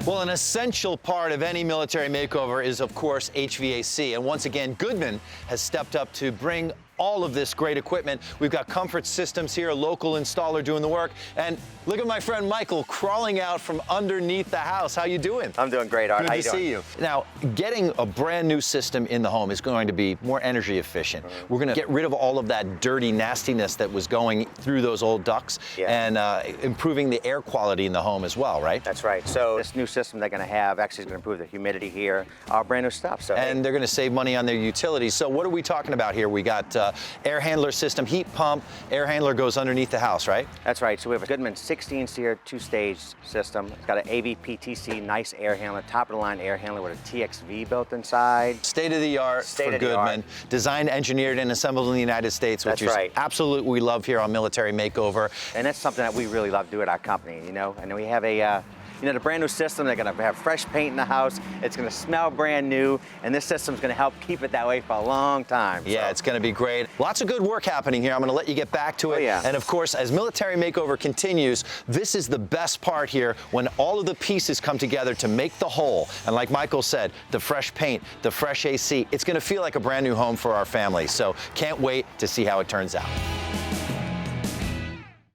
Well, an essential part of any military makeover is, of course, HVAC. And once again, Goodman has stepped up to bring all of this great equipment. We've got Comfort Systems here, a local installer doing the work. And look at my friend Michael crawling out from underneath the house. How you doing? I'm doing great, Art. Good to see you. Now, getting a brand new system in the home is going to be more energy efficient. We're going to get rid of all of that dirty nastiness that was going through those old ducts and improving the air quality in the home as well, right? That's right. So this new system they're going to have actually is going to improve the humidity here. Our brand new stuff. So and they're going to save money on their utilities. So what are we talking about here? We got air handler system, heat pump, air handler goes underneath the house, right? That's right. So we have a Goodman 16-SEER two-stage system. It's got an AVPTC, nice air handler, top-of-the-line air handler with a TXV built inside. State-of-the-art for Goodman. Designed, engineered, and assembled in the United States, which is absolutely we love here on Military Makeover. And that's something that we really love to do at our company, you know. And we have a the brand new system. They're going to have fresh paint in the house. It's going to smell brand new, and this system's going to help keep it that way for a long time. Yeah, it's going to be great. Lots of good work happening here. I'm going to let you get back to it. And of course, as Military Makeover continues, this is the best part here when all of the pieces come together to make the whole. And like Michael said, the fresh paint, the fresh AC, it's going to feel like a brand new home for our family. So can't wait to see how it turns out.